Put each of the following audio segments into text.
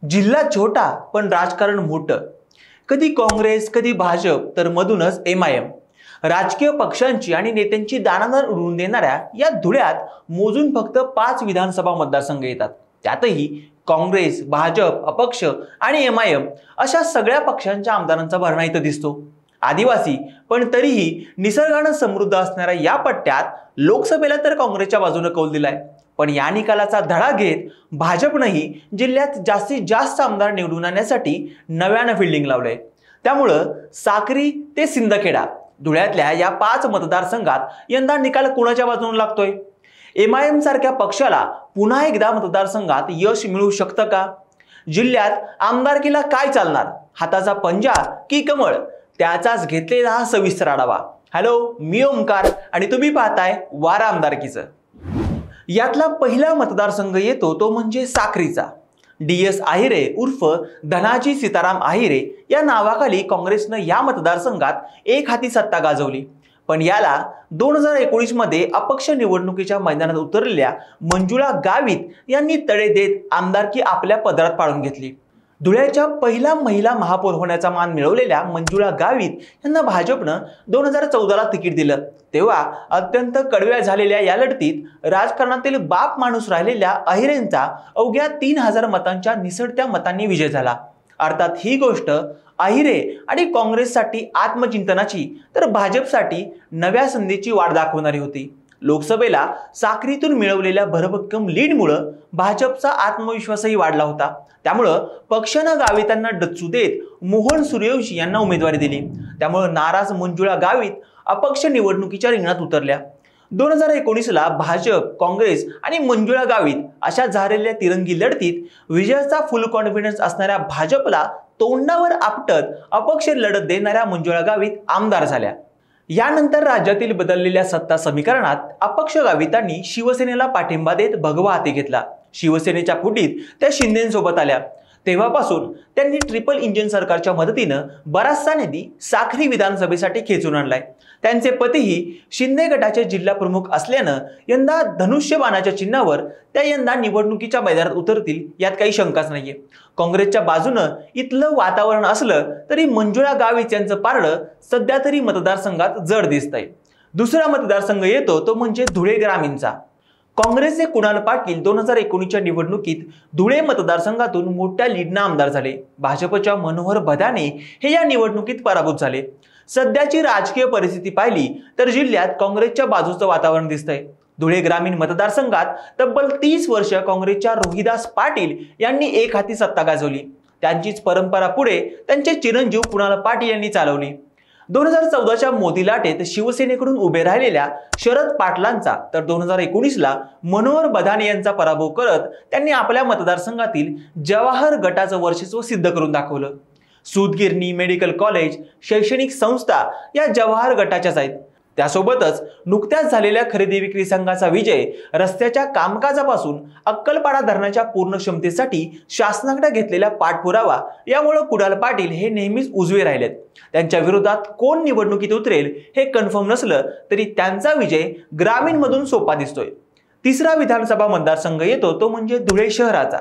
जिल्हा छोटा पण राजकारण मोठं. कधी काँग्रेस, कधी भाजप, तर मधूनच एमआयएम. राजकीय पक्षांची आणि नेत्यांची दानादार उडवून देणाऱ्या या धुळ्यात मोजून फक्त 5 विधानसभा मतदारसंघ येतात. त्यातही काँग्रेस, भाजप, अपक्ष आणि एमआयएम अशा सगळ्या पक्षांच्या आमदारांचा भरणा इथं दिसतो. आदिवासी पण तरीही निसर्गानं समृद्ध असणाऱ्या या पट्ट्यात लोकसभेला तर काँग्रेसच्या बाजूने कौल दिलाय. पण या निकालाचा धडा घेत भाजपनंही जिल्ह्यात जास्तीत जास्त आमदार निवडून आणण्यासाठी नव्यानं फिल्डिंग लावलंय. त्यामुळं साक्री ते सिंदखेडा धुळ्यातल्या या 5 मतदारसंघात यंदा निकाल कोणाच्या बाजूने लागतोय? एमआयएम सारख्या पक्षाला पुन्हा एकदा मतदारसंघात यश मिळू शकतं का? जिल्ह्यात आमदारकीला काय चालणार? हाताचा पंजा की कमळ? त्याचाच घेतलेला हा सविस्तर आढावा. हॅलो, मी ओमकार आणि तुम्ही पाहताय वारा आमदारकीचं. यातला पहिला मतदारसंघ येतो तो म्हणजे साक्रीचा. DS आहिरे उर्फ धनाजी सीताराम आहिरे या नावाखाली काँग्रेसनं या मतदारसंघात एक हाती सत्ता गाजवली. पण याला 2019 मध्ये अपक्ष निवडणुकीच्या मैदानात उतरलेल्या मंजुळा गावित यांनी तडे देत आमदारकी आपल्या पदरात पाडून घेतली. धुळ्याच्या पहिला महिला महापौर होण्याचा मान मिळवलेल्या मंजुळा गावित यांना भाजपनं 2014ला तिकीट दिलं. तेव्हा अत्यंत कडव्या झालेल्या या लढतीत राजकारणातील बाप माणूस राहिलेल्या अहिरेंचा अवघ्या 3000 मतांच्या निसटत्या मतांनी विजय झाला. अर्थात ही गोष्ट अहिरे आणि काँग्रेससाठी आत्मचिंतनाची तर भाजपसाठी नव्या संधीची वाट दाखवणारी होती. लोकसभेला साक्रीतून मिळवलेल्या भरभक्कम लीडमुळे भाजपचा आत्मविश्वासही वाढला होता. त्यामुळं पक्षानं गावितांना डच्चू देत मोहन सूर्यवंशी यांना उमेदवारी दिली. त्यामुळे नाराज मंजुळा गावित अपक्ष निवडणुकीच्या रिंगणात उतरल्या. 2019ला भाजप, काँग्रेस आणि मंजुळा गावित अशा झालेल्या तिरंगी लढतीत विजयाचा फुल कॉन्फिडन्स असणाऱ्या भाजपला तोंडावर आपटत अपक्ष लढत देणाऱ्या मंजुळा गावित आमदार झाल्या. यानंतर राज्यातील बदललेल्या सत्ता समीकरणात अपक्ष गावितांनी शिवसेनेला पाठिंबा देत भगवा हाती घेतला. शिवसेनेच्या फुटीत त्या शिंदेंसोबत आल्या. तेव्हापासून त्यांनी ट्रिपल इंजिन सरकारच्या मदतीनं बराचसा निधी साक्री विधानसभेसाठी खेचून आणलाय. त्यांचे पतीही शिंदे गटाचे जिल्हा प्रमुख असल्यानं यंदा धनुष्यबाणाच्या चिन्हावर त्या यंदा निवडणुकीच्या मैदानात उतरतील यात काही शंकाच नाहीये. काँग्रेसच्या बाजूनं इथलं वातावरण असलं तरी मंजुळा गावित यांचं पारडं सध्या तरी मतदारसंघात जड दिसतंय. दुसरा मतदारसंघ येतो तो म्हणजे धुळे ग्रामीणचा. काँग्रेसचे कुणाल पाटील 2019च्या निवडणुकीत धुळे मतदारसंघातून मोठ्या लीडनं आमदार झाले. भाजपच्या मनोहर बदाने हे या निवडणुकीत पराभूत झाले. सध्याची राजकीय परिस्थिती पाहिली तर जिल्ह्यात काँग्रेसच्या बाजूचं वातावरण दिसतंय. धुळे ग्रामीण मतदारसंघात तब्बल 30 वर्ष काँग्रेसच्या रोहिदास पाटील यांनी एक हाती सत्ता गाजवली. त्यांचीच परंपरा पुढे त्यांचे चिरंजीव कुणाल पाटील यांनी चालवली. 2014च्या मोदी लाटेत शिवसेनेकडून उभे राहिलेल्या शरद पाटलांचा तर 2019ला मनोहर बदाने यांचा पराभव करत त्यांनी आपल्या मतदारसंघातील जवाहर गटाचं वर्चस्व सिद्ध करून दाखवलं. सूतगिरणी, मेडिकल कॉलेज, शैक्षणिक संस्था या जवाहर गटाच्याच आहेत. त्यासोबतच नुकत्याच झालेल्या खरेदी विक्री संघाचा विजय, रस्त्याच्या कामकाजापासून अक्कलपाडा धरणाच्या पूर्ण क्षमतेसाठी शासनाकडे घेतलेला पाठपुरावा यामुळे कुणाल पाटील हे नेहमीच उजवे राहिलेत. त्यांच्या विरोधात कोण निवडणुकीत उतरेल हे कन्फर्म नसलं तरी त्यांचा विजय ग्रामीणमधून सोपा दिसतोय. तिसरा विधानसभा मतदारसंघ येतो तो म्हणजे धुळे शहराचा.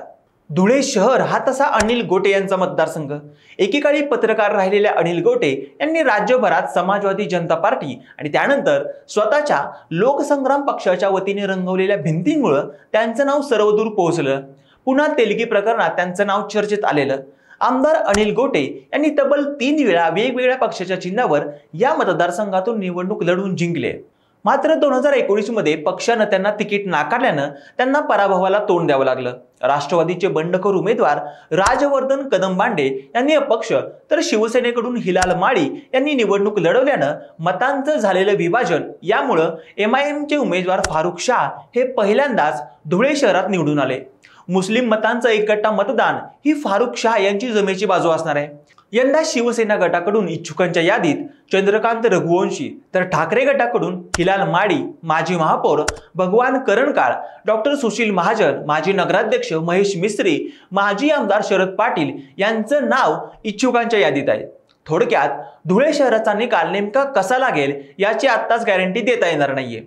धुळे शहर हा तसा अनिल गोटे यांचा मतदारसंघ. एकेकाळी पत्रकार राहिलेल्या अनिल गोटे यांनी राज्यभरात समाजवादी जनता पार्टी आणि त्यानंतर स्वतःच्या लोकसंग्राम पक्षाच्या वतीने रंगवलेल्या भिंतींमुळे त्यांचं नाव सर्वदूर पोहोचलं. पुन्हा तेलगी प्रकरणात त्यांचं नाव चर्चेत आलेलं. आमदार अनिल गोटे यांनी तब्बल 3 वेळा वेगवेगळ्या पक्षाच्या चिन्हावर या मतदारसंघातून निवडणूक लढवून जिंकले. मात्र 2019 मध्ये पक्षानं त्यांना तिकीट नाकारल्यानं त्यांना पराभवाला तोंड द्यावं लागलं. राष्ट्रवादीचे बंडखोर उमेदवार राजवर्धन कदमबांडे यांनी अपक्ष तर शिवसेनेकडून हिलाल माळी यांनी निवडणूक लढवल्यानं मतांचं झालेलं विभाजन यामुळं एमआयएमचे उमेदवार फारुख शाह हे पहिल्यांदाच धुळे शहरात निवडून आले. मुस्लिम मतांचं एकगट्टा मतदान ही फारुख शाह यांची जमेची बाजू असणार आहे. यंदा शिवसेना गटाकडून इच्छुकांच्या यादीत चंद्रकांत रघुवंशी तर ठाकरे गटाकडून हिलाल माळी, माजी महापौर भगवान करणकाळ, डॉक्टर सुशील महाजन, माजी नगराध्यक्ष महेश मिस्त्री, माजी आमदार शरद पाटील यांचं नाव इच्छुकांच्या यादीत आहे. थोडक्यात धुळे शहराचा निकाल नेमका कसा लागेल याची आत्ताच गॅरंटी देता येणार नाहीये.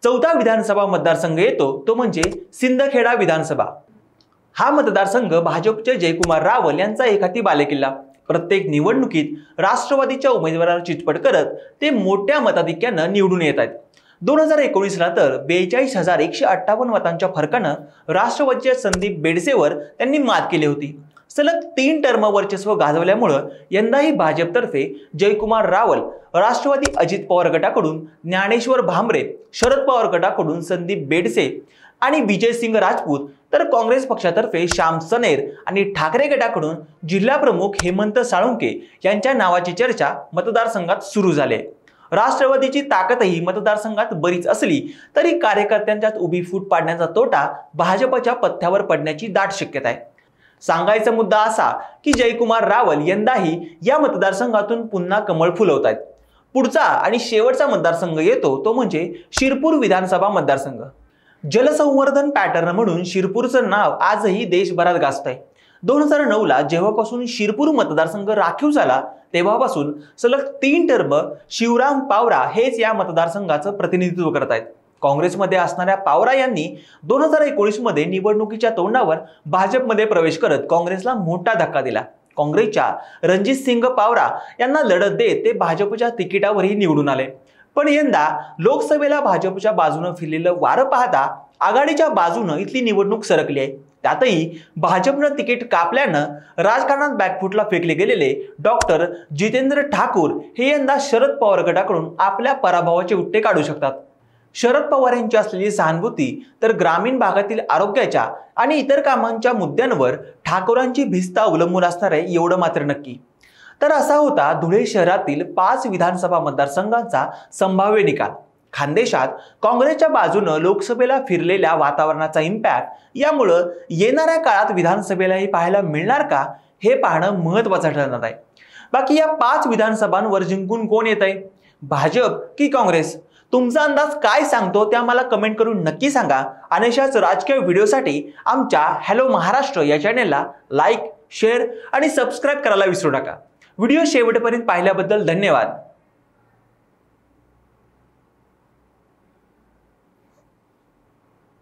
चौथा विधानसभा मतदारसंघ येतो तो म्हणजे सिंदखेडा विधानसभा. हा मतदारसंघ भाजपचे जयकुमार रावल यांचा एकाती बालेकिल्ला। प्रत्येक निवडणुकीत राष्ट्रवादीच्या उमेदवाराला चितपट करत ते मोठ्या मताधिक्यानं निवडून येत आहेत। 2019ला तर 42,158 मतांच्या फरकानं राष्ट्रवादीच्या संदीप बेडसेवर त्यांनी मात केली होती। सलग 3 टर्म वर्चस्व गाजवल्यामुळे यंदाही भाजपतर्फे जयकुमार रावल, राष्ट्रवादी अजित पवार गटाकडून ज्ञानेश्वर भामरे, शरद पवार गटाकडून संदीप बेडसे आणि विजय सिंग राजपूत, तर काँग्रेस पक्षातर्फे श्याम सनेर आणि ठाकरे गटाकडून जिल्हा प्रमुख हेमंत साळुंके यांच्या नावाची चर्चा मतदारसंघात सुरू झाली आहे। राष्ट्रवादीची ताकदही मतदारसंघात बरीच असली तरी कार्यकर्त्यांच्यात उभी फूट पाडण्याचा तोटा भाजपच्या पथ्यावर पडण्याची दाट शक्यता आहे। सांगायचा मुद्दा असा की जयकुमार रावल यंदाही या मतदारसंघातून पुन्हा कमळ फुलवत आहेत। पुढचा आणि शेवटचा मतदारसंघ येतो तो म्हणजे शिरपूर विधानसभा मतदारसंघ। जलसंवर्धन पॅटर्न म्हणून शिरपूरचं नाव आजही देशभरात गाजतंय। 2009ला जेव्हापासून शिरपूर मतदारसंघ राखीव झाला तेव्हापासून सलग 3 टर्म शिवराम पावरा हेच या मतदारसंघाचं प्रतिनिधित्व करत आहेत। काँग्रेसमध्ये असणाऱ्या पावरा यांनी 2019 मध्ये निवडणुकीच्या तोंडावर भाजपमध्ये प्रवेश करत काँग्रेसला मोठा धक्का दिला। काँग्रेसच्या रणजित सिंग पावरा यांना लढत देत ते भाजपच्या तिकिटावरही निवडून आले। पण यंदा लोकसभेला भाजपच्या बाजूने फिरलेलं वारं पाहता आघाडीच्या बाजूने इथली निवडणूक सरकली आहे। त्यातही भाजपनं तिकीट कापल्यानं राजकारणात बॅकफुटला फेकले गेलेले डॉक्टर जितेंद्र ठाकूर हे यंदा शरद पवार गटाकडून आपल्या पराभवाचे उत्ते काढू शकतात। शरद पवार यांची असलेली सहानुभूती तर ग्रामीण भागातील आरोग्याच्या आणि इतर कामांच्या मुद्द्यांवर ठाकूरांची भिस्त अवलंबून असणार आहे एवढं मात्र नक्की। तर असा होता धुळे शहरातील 5 विधानसभा मतदारसंघांचा संभाव्य निकाल। खानदेशात काँग्रेसच्या बाजूनं लोकसभेला फिरलेल्या वातावरणाचा इम्पॅक्ट यामुळे येणाऱ्या काळात विधानसभेलाही पाहायला मिळणार का हे पाहणं महत्त्वाचं ठरणार आहे। बाकी या 5 विधानसभांवर जिंकून कोण येत आहे, भाजप की काँग्रेस? तुमचा अंदाज काय सांगतो ते आम्हाला कमेंट करून नक्की सांगा। आणि अशाच राजकीय व्हिडिओसाठी आमच्या हॅलो महाराष्ट्र या चॅनेलला लाईक, शेअर आणि सबस्क्राईब करायला विसरू नका। व्हिडिओ शेवटपर्यंत पाहिल्याबद्दल धन्यवाद।